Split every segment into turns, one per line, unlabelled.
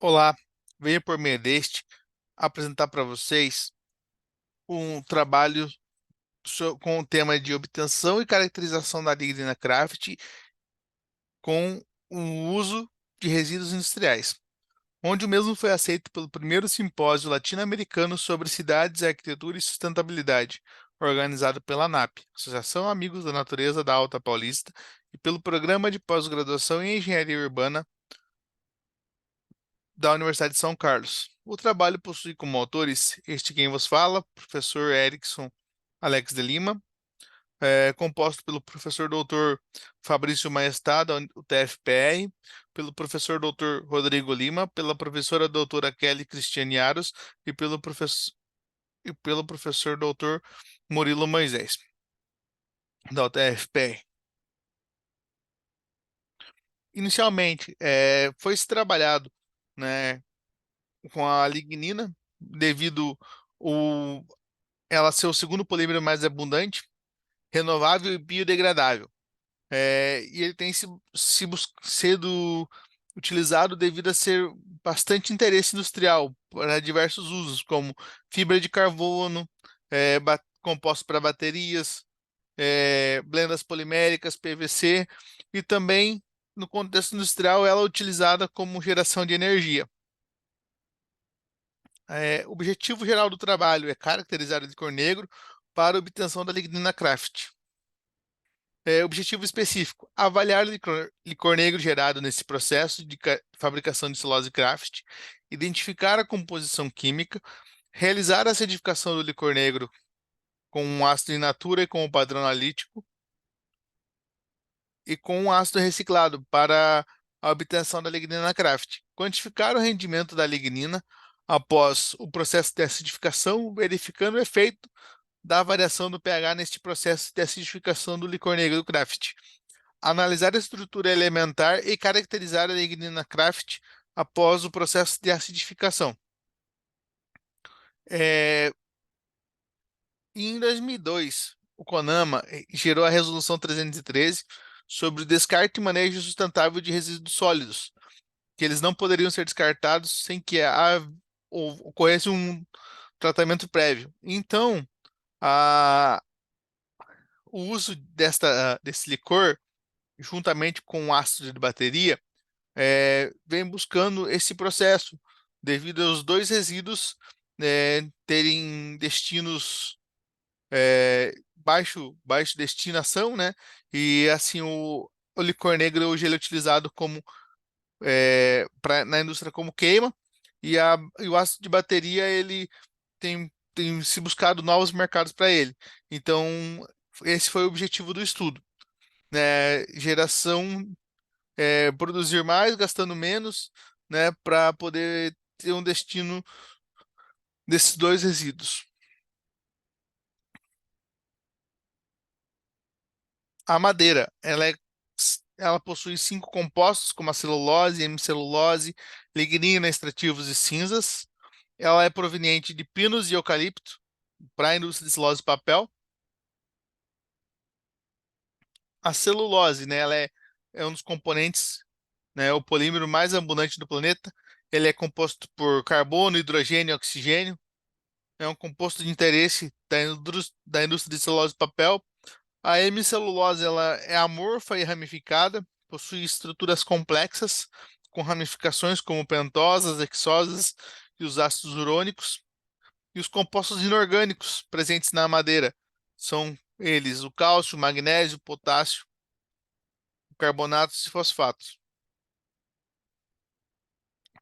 Olá, venho por meio deste apresentar para vocês um trabalho com o tema de obtenção e caracterização da lignina craft com o uso de resíduos industriais, onde o mesmo foi aceito pelo primeiro simpósio latino-americano sobre cidades, arquitetura e sustentabilidade, organizado pela ANAP, Associação Amigos da Natureza da Alta Paulista, e pelo Programa de Pós-Graduação em Engenharia Urbana da Universidade de São Carlos. O trabalho possui como autores este quem vos fala, professor Erickson Alex de Lima, composto pelo professor doutor Fabrício Maestad, da UTFPR, pelo professor doutor Rodrigo Lima, pela professora doutora Kelly Cristiane Aros e pelo professor doutor Murilo Moisés, da UTFPR. Inicialmente, foi-se trabalhado, né, com a lignina, devido o ela ser o segundo polímero mais abundante, renovável e biodegradável. E ele tem sido utilizado devido a ser bastante interesse industrial para diversos usos, como fibra de carbono, compostos para baterias, blendas poliméricas, PVC, e também, no contexto industrial, ela é utilizada como geração de energia. O objetivo geral do trabalho é caracterizar o licor negro para obtenção da lignina craft. Objetivo específico: avaliar o licor negro gerado nesse processo de fabricação de celulose craft, identificar a composição química, realizar a acidificação do licor negro com um ácido in natura e com o padrão analítico e com um ácido reciclado para a obtenção da lignina craft, quantificar o rendimento da lignina após o processo de acidificação, verificando o efeito da variação do pH neste processo de acidificação do licor negro do craft. Analisar a estrutura elementar e caracterizar a lignina craft após o processo de acidificação. É, Em 2002, o CONAMA gerou a Resolução 313 sobre o descarte e manejo sustentável de resíduos sólidos, que eles não poderiam ser descartados sem que ocorresse um tratamento prévio. Então, a, o uso desse licor, juntamente com o ácido de bateria, vem buscando esse processo, devido aos dois resíduos terem destinos baixo destinação, né? E assim o licor negro hoje ele é utilizado como na indústria como queima, e o ácido de bateria ele tem se buscado novos mercados para ele. Então, esse foi o objetivo do estudo, né? Produzir mais, gastando menos, né, para poder ter um destino desses dois resíduos. A madeira, ela possui cinco compostos, como a celulose, hemicelulose, lignina, extrativos e cinzas. Ela é proveniente de pinos e eucalipto para a indústria de celulose e papel. A celulose, né, ela é um dos componentes, né, o polímero mais abundante do planeta. Ele é composto por carbono, hidrogênio e oxigênio. É um composto de interesse da indústria de celulose e papel. A hemicelulose ela é amorfa e ramificada, possui estruturas complexas, com ramificações como pentosas, hexosas e os ácidos urônicos. E os compostos inorgânicos presentes na madeira são eles o cálcio, o magnésio, o potássio, o carbonatos e fosfatos.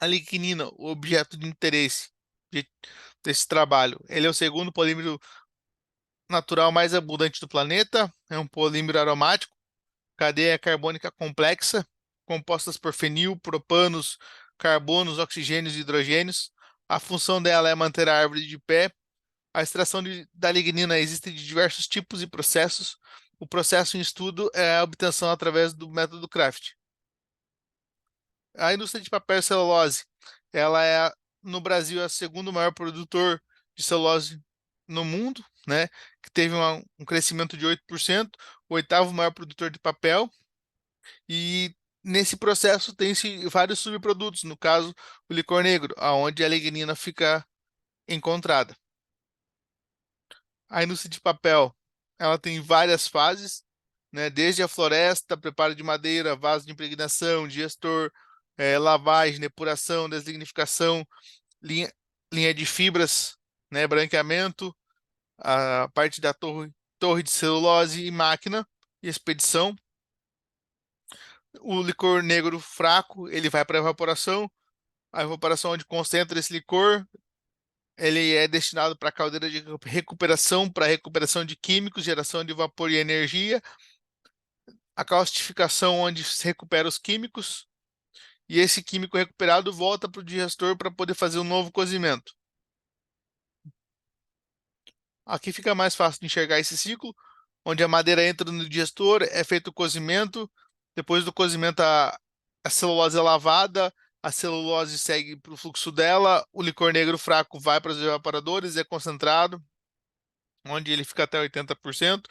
A lignina, o objeto de interesse de- desse trabalho, ele é o segundo polímero natural mais abundante do planeta, é um polímero aromático, cadeia carbônica complexa, compostas por fenil, propanos, carbonos, oxigênios e hidrogênios. A função dela é manter a árvore de pé. A extração da lignina existe de diversos tipos e processos. O processo em estudo é a obtenção através do método Craft. A indústria de papel e celulose, ela é no Brasil a segundo maior produtor de celulose no mundo, né? Que teve um crescimento de 8%, o oitavo maior produtor de papel. E nesse processo tem-se vários subprodutos, no caso, o licor negro, aonde a lignina fica encontrada. A indústria de papel, ela tem várias fases, né? Desde a floresta, preparo de madeira, vaso de impregnação, digestor, lavagem, depuração, deslignificação, linha, linha de fibras, né? Branqueamento, a parte da torre de celulose e máquina e expedição. O licor negro fraco, ele vai para a evaporação onde concentra esse licor, ele é destinado para a caldeira de recuperação, para recuperação de químicos, geração de vapor e energia, a caustificação onde se recupera os químicos, e esse químico recuperado volta para o digestor para poder fazer um novo cozimento. Aqui fica mais fácil de enxergar esse ciclo, onde a madeira entra no digestor, é feito o cozimento, depois do cozimento a celulose é lavada, a celulose segue para o fluxo dela, o licor negro fraco vai para os evaporadores, é concentrado, onde ele fica até 80%,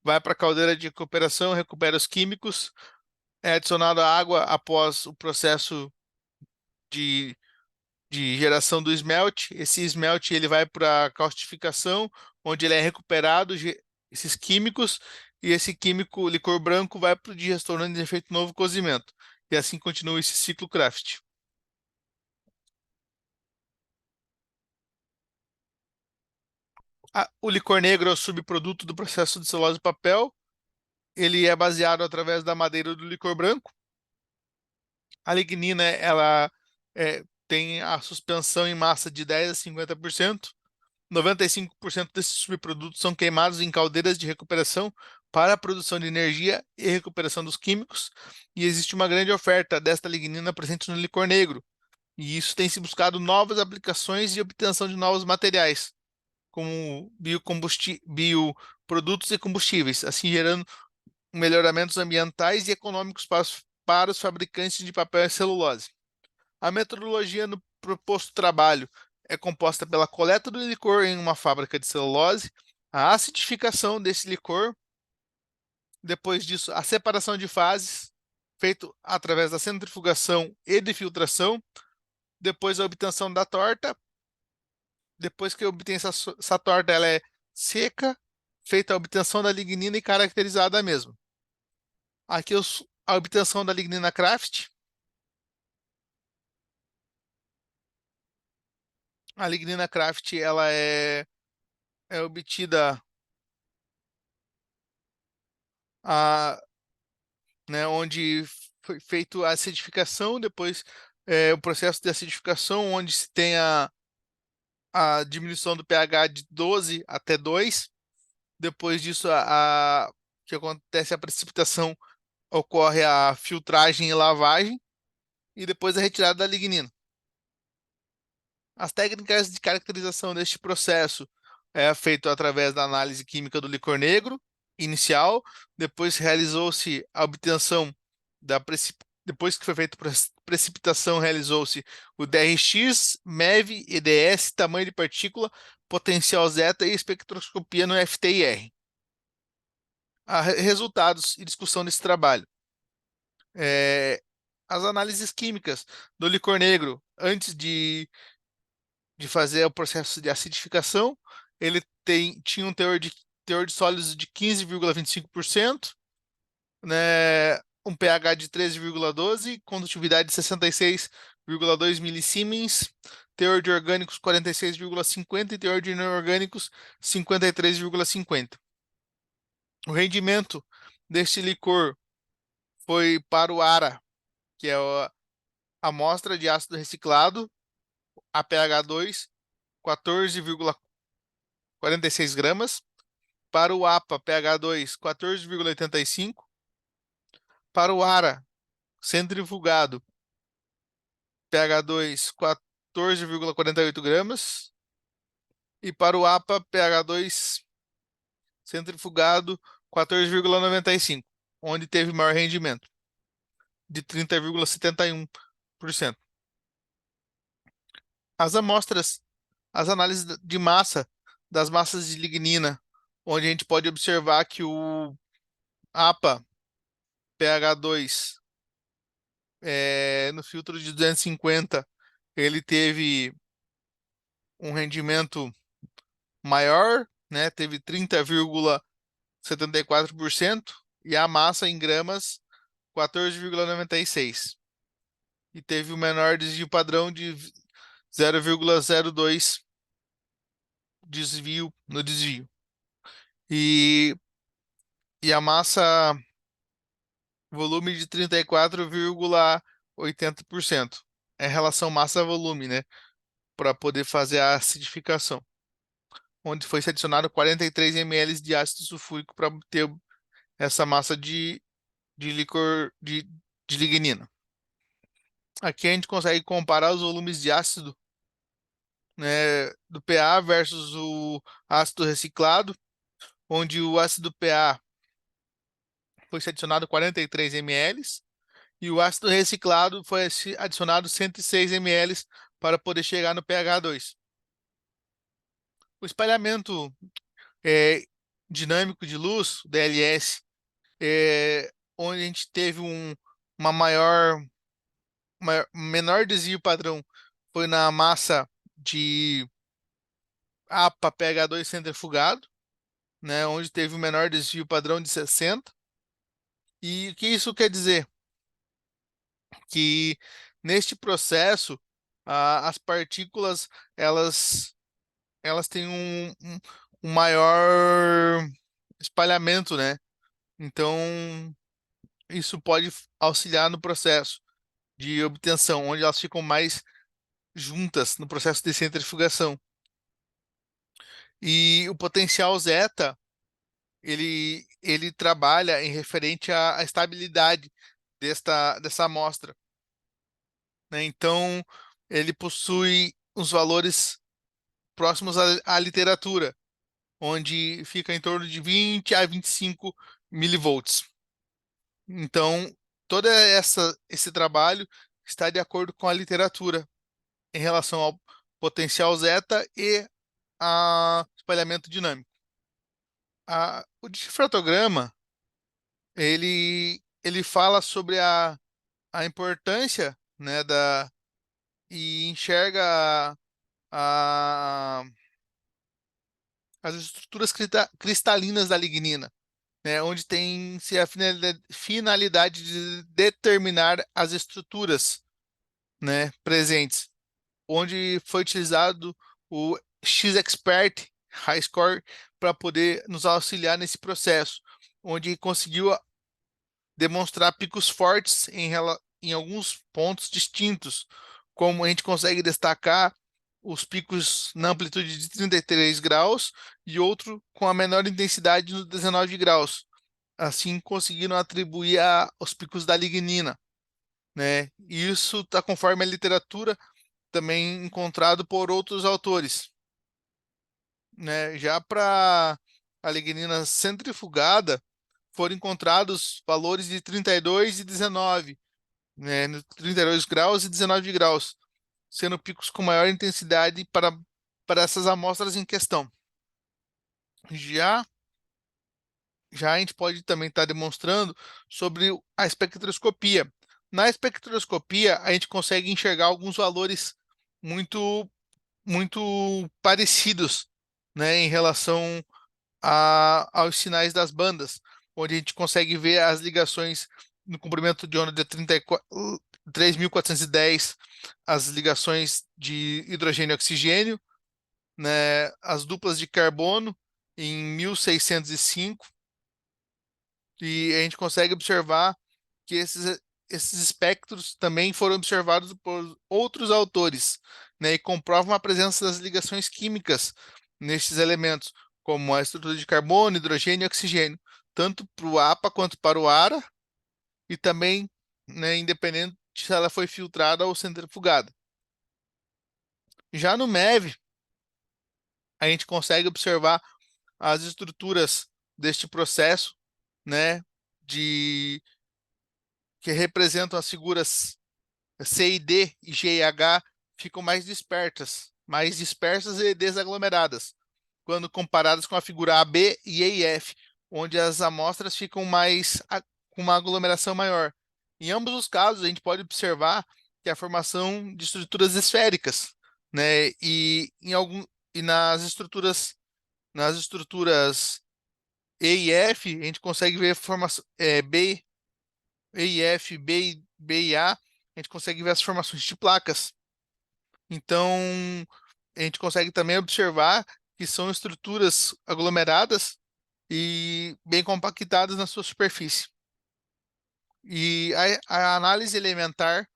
vai para a caldeira de recuperação, recupera os químicos, é adicionado a água após o processo de, de geração do esmalte. Esse esmalte ele vai para a caustificação, onde ele é recuperado esses químicos, e esse químico, licor branco, vai para o digestor, onde é feito novo cozimento. E assim continua esse ciclo craft. O licor negro é o subproduto do processo de celulose e papel. Ele é baseado através da madeira do licor branco. A lignina, ela tem a suspensão em massa de 10 a 50%. 95% desses subprodutos são queimados em caldeiras de recuperação para a produção de energia e recuperação dos químicos. E existe uma grande oferta desta lignina presente no licor negro. E isso tem se buscado novas aplicações e obtenção de novos materiais, como bioprodutos e combustíveis, assim gerando melhoramentos ambientais e econômicos para os fabricantes de papel e celulose. A metodologia no proposto trabalho é composta pela coleta do licor em uma fábrica de celulose, a acidificação desse licor, depois disso, a separação de fases, feito através da centrifugação e de filtração, depois a obtenção da torta, depois que obtém essa torta, ela é seca, feita a obtenção da lignina e caracterizada mesmo. Aqui a obtenção da lignina Craft. A lignina Craft ela é obtida né, onde foi feito a acidificação, depois o processo de acidificação, onde se tem a diminuição do pH de 12 até 2. Depois disso, que acontece a precipitação, ocorre a filtragem e lavagem, e depois a retirada da lignina. As técnicas de caracterização deste processo é feito através da análise química do licor negro inicial, depois realizou-se a obtenção depois que foi feita a precipitação, realizou-se o DRX, MEV, EDS, tamanho de partícula, potencial zeta e espectroscopia no FTIR. Resultados e discussão desse trabalho. As análises químicas do licor negro antes de fazer o processo de acidificação, ele tinha um teor de sólidos de 15,25%, né, um pH de 13,12, condutividade de 66,2 milisiemens, teor de orgânicos 46,50 e teor de inorgânicos 53,50. O rendimento deste licor foi para o ARA, que é a amostra de ácido reciclado, APH2, 14,46 gramas. Para o APA, pH2, 14,85. Para o ARA, centrifugado, pH2, 14,48 gramas. E para o APA, pH2, centrifugado, 14,95, onde teve maior rendimento, de 30,71%. As amostras, as análises de massa, das massas de lignina, onde a gente pode observar que o APA pH2 no filtro de 250 ele teve um rendimento maior, né? Teve 30,74% e a massa em gramas 14,96. E teve o menor desvio padrão de 0,02 desvio no desvio. E a massa volume de 34,80%. É relação massa-volume, né? Para poder fazer a acidificação. Onde foi adicionado 43 ml de ácido sulfúrico para ter essa massa de licor de lignina. Aqui a gente consegue comparar os volumes de ácido, né, do PA versus o ácido reciclado, onde o ácido PA foi adicionado 43 ml e o ácido reciclado foi adicionado 106 ml para poder chegar no pH 2. O espalhamento é, dinâmico de luz, DLS, onde a gente teve uma menor desvio padrão, foi na massa de APA pH2 centrifugado, né, onde teve o menor desvio padrão de 60. E o que isso quer dizer? Que neste processo, as partículas elas, elas têm um maior espalhamento, né? Então, isso pode auxiliar no processo de obtenção, onde elas ficam mais juntas no processo de centrifugação. E o potencial zeta, ele trabalha em referente à estabilidade dessa amostra, né? Então, ele possui os valores próximos à literatura, onde fica em torno de 20 a 25 milivolts. Então, todo esse trabalho está de acordo com a literatura em relação ao potencial zeta e a espalhamento dinâmico. O difratograma, ele fala sobre a importância, né, e enxerga a, as estruturas cristalinas da lignina, né, onde tem-se a finalidade de determinar as estruturas, né, presentes, onde foi utilizado o X-Expert High Score para poder nos auxiliar nesse processo, onde conseguiu demonstrar picos fortes em alguns pontos distintos, como a gente consegue destacar os picos na amplitude de 33 graus e outro com a menor intensidade nos 19 graus. Assim, conseguiram atribuir os picos da lignina, né? E isso está conforme a literatura também encontrado por outros autores, né? Já para a lignina centrifugada, foram encontrados valores de 32 e 19, né? 32 graus e 19 graus, sendo picos com maior intensidade para essas amostras em questão. Já, já a gente pode também estar demonstrando sobre a espectroscopia. Na espectroscopia, a gente consegue enxergar alguns valores muito muito parecidos, né, em relação aos sinais das bandas, onde a gente consegue ver as ligações no comprimento de onda de 3.410, as ligações de hidrogênio e oxigênio, né, as duplas de carbono em 1605, e a gente consegue observar que esses espectros também foram observados por outros autores, né, e comprovam a presença das ligações químicas nesses elementos, como a estrutura de carbono, hidrogênio e oxigênio, tanto para o APA quanto para o ARA, e também, né, independente se ela foi filtrada ou centrifugada. Já no MEV, a gente consegue observar as estruturas deste processo, né, de que representam as figuras C e D e G e H ficam mais dispersas e desaglomeradas, quando comparadas com a figura AB e E e F, onde as amostras ficam com uma aglomeração maior. Em ambos os casos, a gente pode observar que a formação de estruturas esféricas, né? E nas estruturas E e F, a gente consegue ver a formação B, E e F, B e A, a gente consegue ver as formações de placas. Então, a gente consegue também observar que são estruturas aglomeradas e bem compactadas na sua superfície. E a análise elementar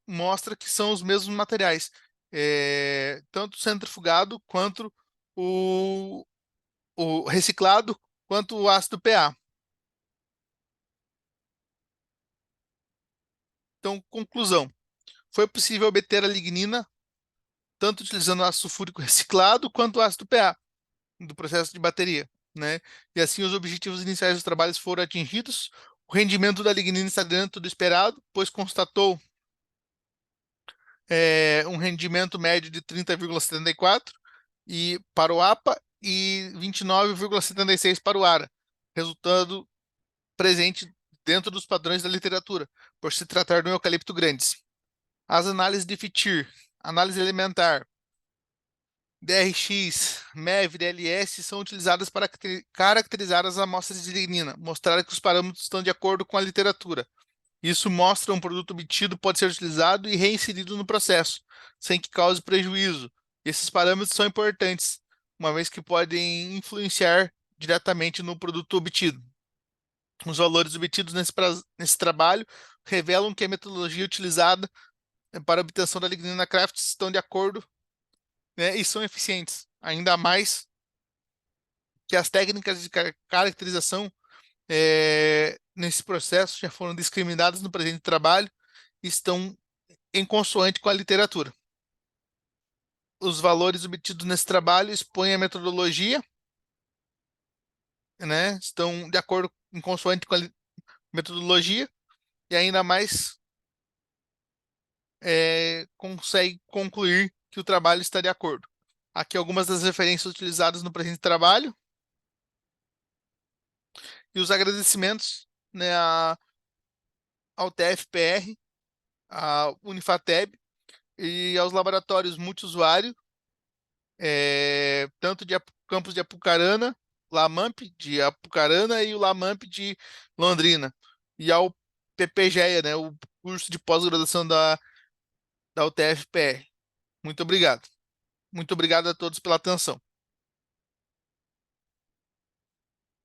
mostra que são os mesmos materiais, tanto centrifugado quanto o, o reciclado, quanto o ácido PA. Então, conclusão: foi possível obter a lignina tanto utilizando ácido sulfúrico reciclado quanto o ácido PA do processo de bateria, né? E assim os objetivos iniciais dos trabalhos foram atingidos. O rendimento da lignina está dentro do esperado, pois constatou um rendimento médio de 30,74 e para o APA e 29,76 para o ARA, resultado presente dentro dos padrões da literatura, por se tratar de um eucalipto grandes. As análises de FITIR, análise elementar, DRX, MEV, DLS são utilizadas para caracterizar as amostras de lignina, mostrar que os parâmetros estão de acordo com a literatura. Isso mostra um produto obtido pode ser utilizado e reinserido no processo, sem que cause prejuízo. Esses parâmetros são importantes, uma vez que podem influenciar diretamente no produto obtido. Os valores obtidos nesse trabalho revelam que a metodologia utilizada para a obtenção da lignina Craft estão de acordo, né, e são eficientes, ainda mais que as técnicas de caracterização nesse processo já foram discriminadas no presente trabalho e estão em consoante com a literatura. Os valores obtidos nesse trabalho expõem a metodologia, né? Estão de acordo, em consoante com a metodologia e ainda mais consegue concluir que o trabalho está de acordo. Aqui algumas das referências utilizadas no presente trabalho e os agradecimentos, né, ao TFPR, à Unifateb e aos laboratórios multiusuário, tanto de campus de Apucarana, Lamamp de Apucarana e o Lamamp de Londrina, e ao PPGEA, né, o curso de pós-graduação da UTF-PR. Muito obrigado. Muito obrigado a todos pela atenção.